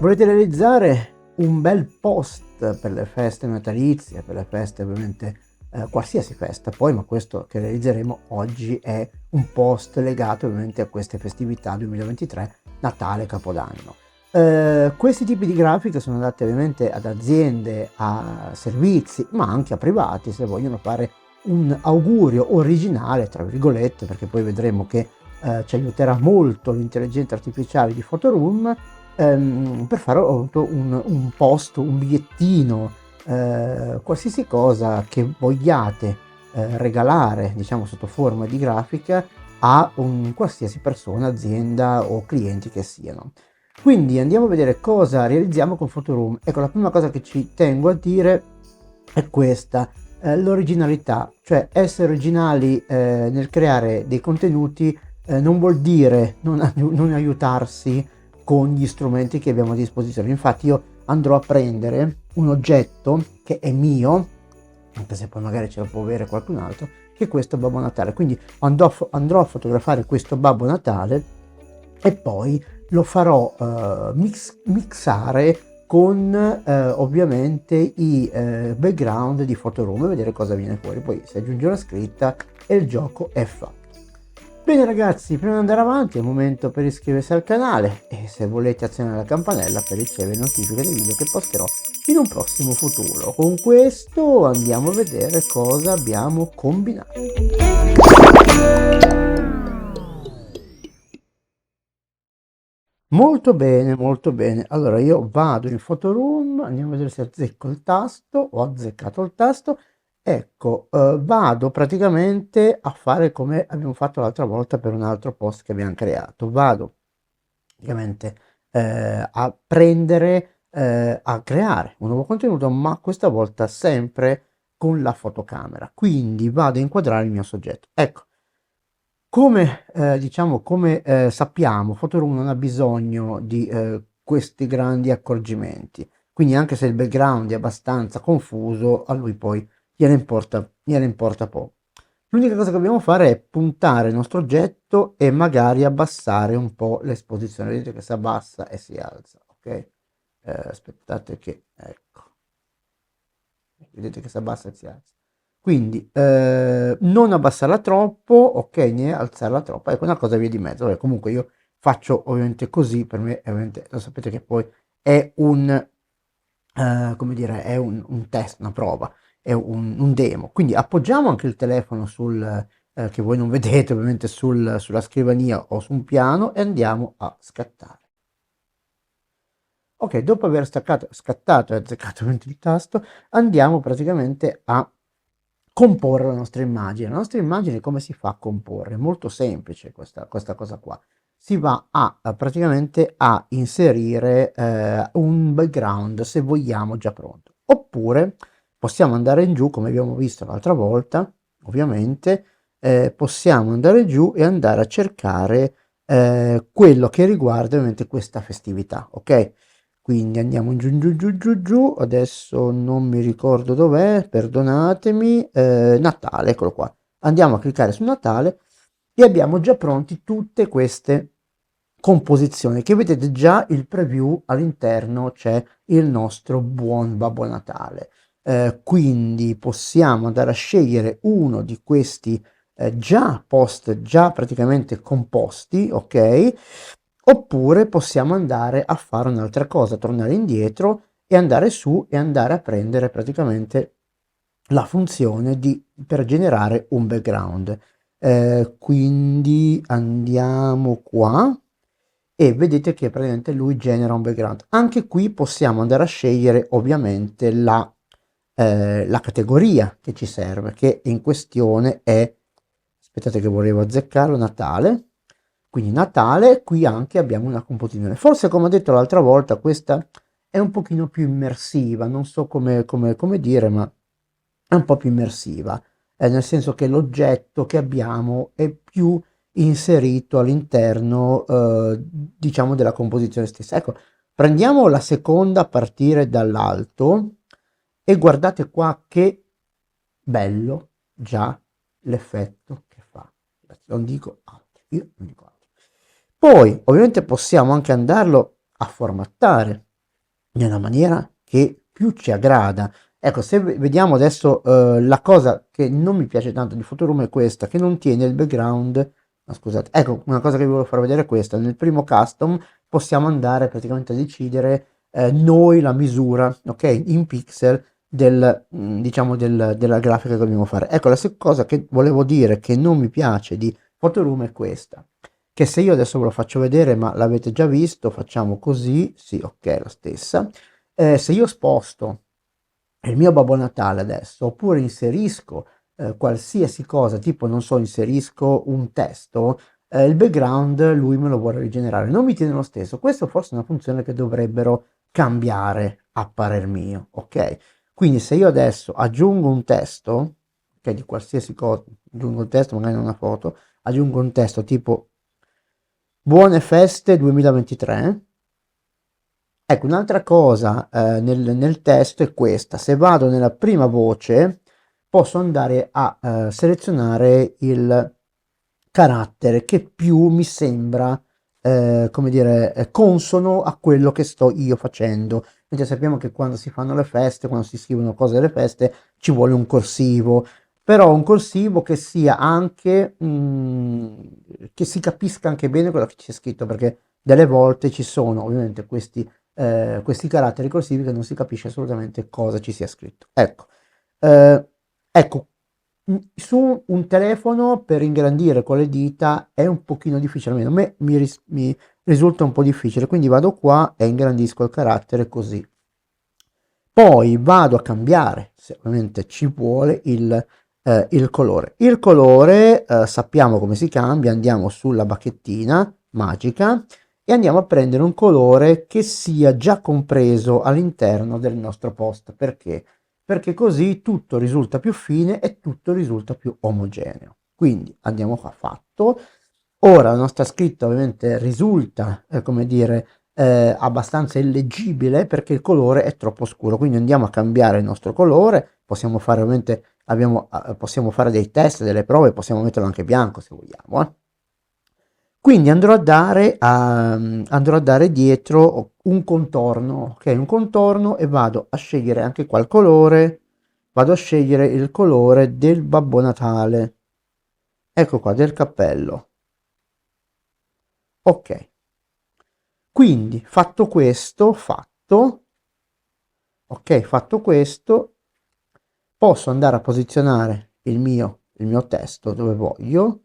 Volete realizzare un bel post per le feste natalizie, per le feste ovviamente qualsiasi festa poi, ma questo che realizzeremo oggi è un post legato ovviamente a queste festività 2023, Natale, Capodanno. Questi tipi di grafiche sono adatte ovviamente ad aziende, a servizi, ma anche a privati se vogliono fare un augurio originale, tra virgolette, perché poi vedremo che ci aiuterà molto l'intelligenza artificiale di Photoroom per fare un post, un bigliettino, qualsiasi cosa che vogliate regalare, diciamo sotto forma di grafica, a un qualsiasi persona, azienda o clienti che siano. Quindi andiamo a vedere cosa realizziamo con Photoroom. Ecco, la prima cosa che ci tengo a dire è questa, l'originalità, cioè essere originali nel creare dei contenuti non vuol dire non aiutarsi con gli strumenti che abbiamo a disposizione. Infatti io andrò a prendere un oggetto che è mio, anche se poi magari ce lo può avere qualcun altro, che è questo Babbo Natale. Quindi andrò a fotografare questo Babbo Natale e poi lo farò mixare con ovviamente i background di Photoroom e vedere cosa viene fuori. Poi si aggiunge la scritta e il gioco è fatto. Bene ragazzi, prima di andare avanti è il momento per iscriversi al canale e se volete azionare la campanella per ricevere notifiche dei video che posterò in un prossimo futuro. Con questo andiamo a vedere cosa abbiamo combinato. Molto bene, molto bene. Allora io vado in Photoroom, andiamo a vedere se azzecco il tasto, ho azzeccato il tasto. Ecco, vado praticamente a fare come abbiamo fatto l'altra volta per un altro post che abbiamo creato. Vado ovviamente a prendere, a creare un nuovo contenuto, ma questa volta sempre con la fotocamera. Quindi vado a inquadrare il mio soggetto. Ecco, come diciamo, come sappiamo, Photoroom non ha bisogno di questi grandi accorgimenti. Quindi anche se il background è abbastanza confuso, a lui poi gliene importa poco. L'unica cosa che dobbiamo fare è puntare il nostro oggetto e magari abbassare un po' l'esposizione. Vedete che si abbassa e si alza, ok? Aspettate che, ecco, vedete che si abbassa e si alza. Quindi non abbassarla troppo, ok, né alzarla troppo. Ecco, una cosa via di mezzo. Vabbè, comunque io faccio ovviamente così, per me ovviamente lo sapete che poi è come dire, è un test, una prova, è un demo. Quindi appoggiamo anche il telefono che voi non vedete ovviamente sulla scrivania o su un piano e andiamo a scattare. Ok, dopo aver scattato e azzeccato ovviamente il tasto, andiamo praticamente a comporre la nostra immagine. La nostra immagine come si fa a comporre? È molto semplice questa cosa qua. Si va praticamente a inserire un background, se vogliamo, già pronto. Oppure possiamo andare in giù, come abbiamo visto l'altra volta, ovviamente, possiamo andare giù e andare a cercare quello che riguarda ovviamente questa festività, ok? Quindi andiamo giù, giù, giù, giù, giù, adesso non mi ricordo dov'è, perdonatemi, Natale, eccolo qua. Andiamo a cliccare su Natale e abbiamo già pronti tutte queste composizioni che vedete già il preview all'interno c'è il nostro buon Babbo Natale. Quindi possiamo andare a scegliere uno di questi già post già praticamente composti, ok? Oppure possiamo andare a fare un'altra cosa, tornare indietro e andare su e andare a prendere praticamente la funzione per generare un background. Quindi andiamo qua e vedete che praticamente lui genera un background. Anche qui possiamo andare a scegliere ovviamente la categoria che ci serve, che in questione è, aspettate che volevo azzeccarlo, Natale. Quindi Natale, qui anche abbiamo una composizione. Forse come ho detto l'altra volta, questa è un pochino più immersiva, non so come dire, ma è un po' più immersiva, nel senso che l'oggetto che abbiamo è più inserito all'interno, diciamo, della composizione stessa. Ecco, prendiamo la seconda a partire dall'alto e guardate qua che bello già l'effetto che fa. Non dico altro, io non dico altro. Poi ovviamente possiamo anche andarlo a formattare, nella maniera che più ci aggrada. Ecco, se vediamo adesso la cosa che non mi piace tanto di Photoroom è questa, che non tiene il background. No, scusate, ecco, una cosa che vi volevo far vedere è questa. Nel primo custom possiamo andare praticamente a decidere noi la misura, ok, in pixel diciamo della grafica che dobbiamo fare. Ecco, la seconda cosa che volevo dire che non mi piace di Photoroom è questa, che se io adesso ve lo faccio vedere, ma l'avete già visto, facciamo così, sì, ok, è la stessa. Se io sposto il mio Babbo Natale adesso, oppure inserisco qualsiasi cosa, tipo non so, inserisco un testo, il background lui me lo vuole rigenerare, non mi tiene lo stesso. Questo forse è una funzione che dovrebbero cambiare a parer mio, ok? Quindi se io adesso aggiungo un testo, ok, di qualsiasi cosa, aggiungo il testo, magari in una foto, aggiungo un testo tipo Buone feste 2023. Ecco, un'altra cosa nel testo è questa. Se vado nella prima voce, posso andare a selezionare il carattere che più mi sembra, come dire, consono a quello che sto io facendo. Mentre sappiamo che quando si fanno le feste, quando si scrivono cose delle feste, ci vuole un corsivo. Però un corsivo che sia anche, che si capisca anche bene quello che c'è scritto, perché delle volte ci sono ovviamente questi caratteri corsivi che non si capisce assolutamente cosa ci sia scritto. Ecco, eh, ecco, su un telefono per ingrandire con le dita è un pochino difficile, almeno a me mi risulta un po' difficile, quindi vado qua e ingrandisco il carattere così. Poi vado a cambiare, se ovviamente ci vuole, il colore. Il colore, sappiamo come si cambia, andiamo sulla bacchettina magica e andiamo a prendere un colore che sia già compreso all'interno del nostro post. Perché? Perché così tutto risulta più fine e tutto risulta più omogeneo. Quindi andiamo qua, fatto. Ora la nostra scritta ovviamente risulta, come dire, abbastanza illeggibile perché il colore è troppo scuro. Quindi andiamo a cambiare il nostro colore. Possiamo fare ovviamente, possiamo fare dei test, delle prove, possiamo metterlo anche bianco se vogliamo. Quindi andrò a dare dietro un contorno, ok? Un contorno e vado a scegliere anche qua il colore. Vado a scegliere il colore del Babbo Natale. Ecco qua, del cappello. Ok. Quindi fatto questo, posso andare a posizionare il mio testo dove voglio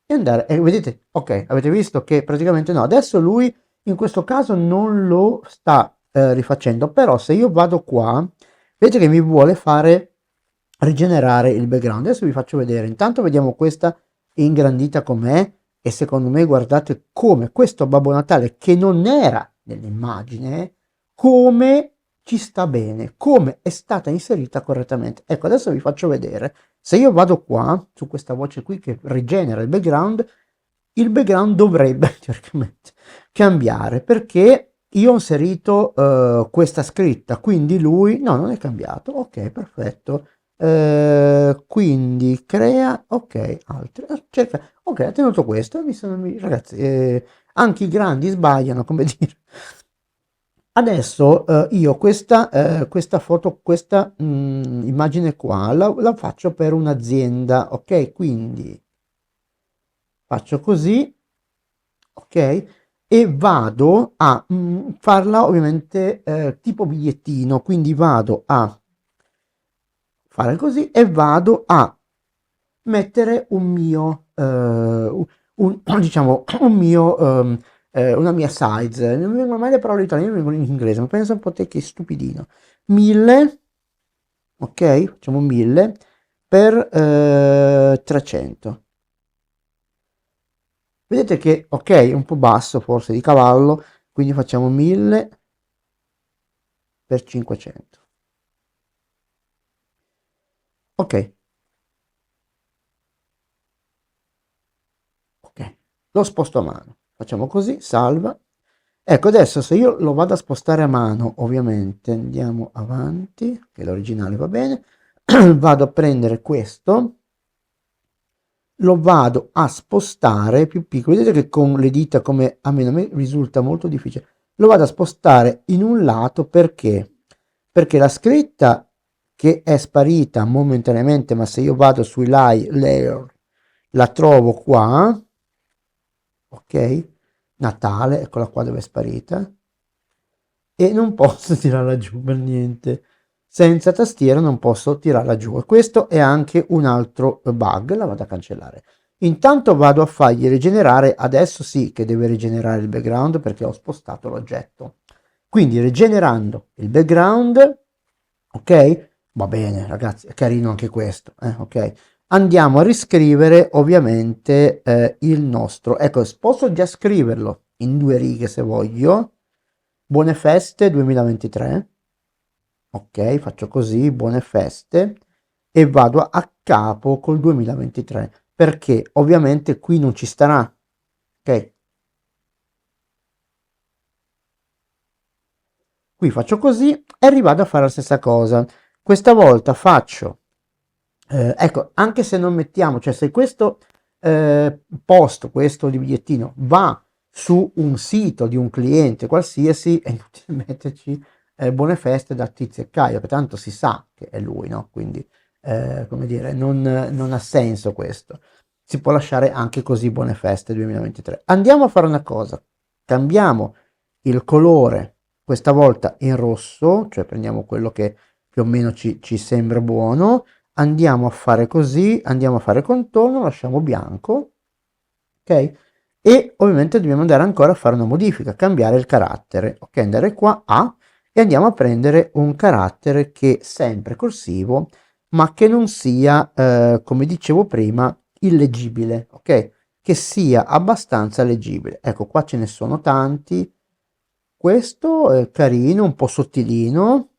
e andare, e vedete, ok, avete visto che praticamente no, adesso lui in questo caso non lo sta rifacendo, però se io vado qua, vedete che mi vuole fare rigenerare il background. Adesso vi faccio vedere, intanto vediamo questa ingrandita com'è e secondo me guardate come questo Babbo Natale che non era nell'immagine, come ci sta bene, come è stata inserita correttamente. Ecco, adesso vi faccio vedere. Se io vado qua, su questa voce qui che rigenera il background dovrebbe teoricamente cambiare perché io ho inserito questa scritta, quindi lui, no, non è cambiato, ok, perfetto. Quindi crea, ok, altri, cerca, ok, ha tenuto questo, ragazzi, anche i grandi sbagliano, come dire. Adesso io questa foto, questa immagine qua la faccio per un'azienda, ok? Quindi faccio così, ok? E vado a farla ovviamente tipo bigliettino, quindi vado a fare così e vado a mettere diciamo, una mia size. Non mi vengono mai le parole italiane, mi vengono in inglese, ma penso un po' te che stupidino. 1000, ok? Facciamo 1000 per 300. Vedete che, ok, è un po' basso forse di cavallo, quindi facciamo 1000 per 500. Ok, ok, lo sposto a mano. Facciamo così, salva. Ecco, adesso se io lo vado a spostare a mano, ovviamente andiamo avanti, che l'originale va bene, vado a prendere questo, lo vado a spostare più piccolo. Vedete che con le dita, come a me risulta molto difficile, lo vado a spostare in un lato perché? Perché la scritta che è sparita momentaneamente, ma se io vado sui layer la trovo qua, ok? Natale, eccola qua dove è sparita, e non posso tirarla giù per niente. Senza tastiera non posso tirarla giù, e questo è anche un altro bug. La vado a cancellare. Intanto vado a fargli rigenerare, adesso sì che deve rigenerare il background perché ho spostato l'oggetto. Quindi rigenerando il background, ok? Va bene ragazzi, è carino anche questo, ok? Andiamo a riscrivere ovviamente il nostro, ecco, posso già scriverlo in 2 righe se voglio. Buone feste 2023. Ok, faccio così, buone feste, e vado a capo col 2023 perché ovviamente qui non ci starà. Ok, qui faccio così e rivado a fare la stessa cosa. Questa volta faccio, ecco, anche se non mettiamo, cioè se questo post, questo di bigliettino va su un sito di un cliente qualsiasi, è inutile metterci buone feste da Tizio e Caio, che tanto si sa che è lui, no? Quindi, come dire, non ha senso questo. Si può lasciare anche così buone feste 2023. Andiamo a fare una cosa, cambiamo il colore, questa volta in rosso, cioè prendiamo quello che più o meno ci sembra buono, andiamo a fare così, andiamo a fare contorno, lasciamo bianco, ok? E ovviamente dobbiamo andare ancora a fare una modifica, cambiare il carattere, ok? Andare qua a e andiamo a prendere un carattere che è sempre corsivo, ma che non sia, come dicevo prima, illeggibile, ok? Che sia abbastanza leggibile. Ecco, qua ce ne sono tanti. Questo è carino, un po' sottilino.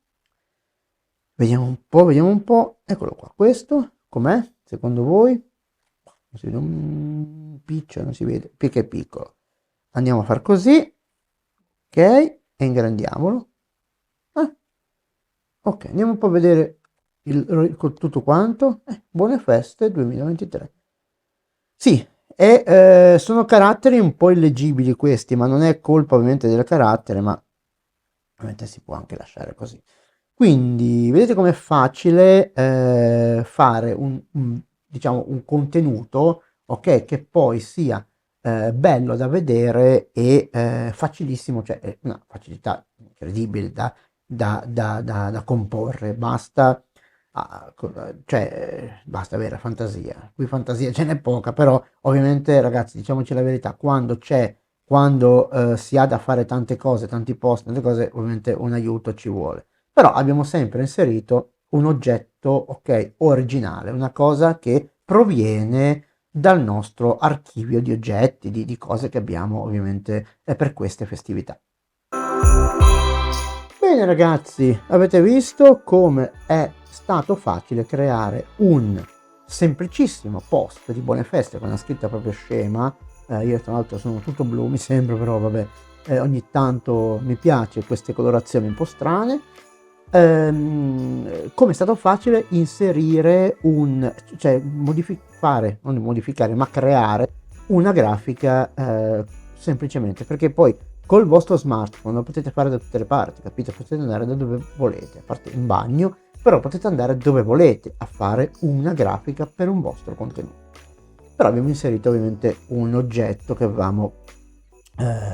Vediamo un po'. Eccolo qua. Questo com'è? Secondo voi? Non si vede un piccio, non si vede, perché è piccolo. Andiamo a far così, ok, e ingrandiamolo. Ok, andiamo un po' a vedere tutto quanto. Buone feste 2023. Sì, sono caratteri un po' illeggibili questi, ma non è colpa ovviamente del carattere, ma ovviamente si può anche lasciare così. Quindi vedete com'è facile fare diciamo, un contenuto, ok, che poi sia bello da vedere e facilissimo, cioè una facilità incredibile da comporre. Basta, cioè, basta avere fantasia. Qui fantasia ce n'è poca, però ovviamente ragazzi, diciamoci la verità, quando si ha da fare tante cose, tanti post, tante cose, ovviamente un aiuto ci vuole. Però abbiamo sempre inserito un oggetto, ok, originale, una cosa che proviene dal nostro archivio di oggetti, di cose che abbiamo ovviamente per queste festività. Bene ragazzi, avete visto come è stato facile creare un semplicissimo post di buone feste con una scritta proprio scema. Io tra l'altro sono tutto blu, mi sembra, però vabbè, ogni tanto mi piace queste colorazioni un po' strane. Come è stato facile inserire cioè non modificare, ma creare una grafica semplicemente perché poi col vostro smartphone lo potete fare da tutte le parti, capito? Potete andare da dove volete, a parte in bagno, però potete andare dove volete a fare una grafica per un vostro contenuto. Però abbiamo inserito ovviamente un oggetto che avevamo,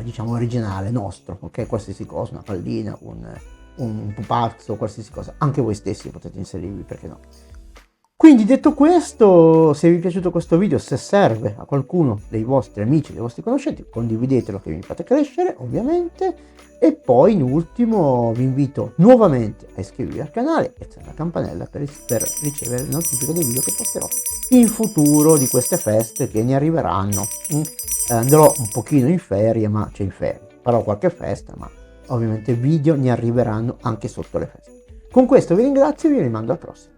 diciamo, originale, nostro, ok? Qualsiasi cosa, una pallina, un pupazzo, qualsiasi cosa. Anche voi stessi potete inserirvi, perché no? Quindi detto questo, se vi è piaciuto questo video, se serve a qualcuno dei vostri amici, dei vostri conoscenti, condividetelo che mi fate crescere, ovviamente. E poi in ultimo vi invito nuovamente a iscrivervi al canale e attivare la campanella per ricevere le notifiche dei video che posterò in futuro di queste feste che ne arriveranno. Andrò un pochino in ferie, ma c'è in ferie, farò qualche festa, ma ovviamente video ne arriveranno anche sotto le feste. Con questo vi ringrazio e vi rimando al prossimo.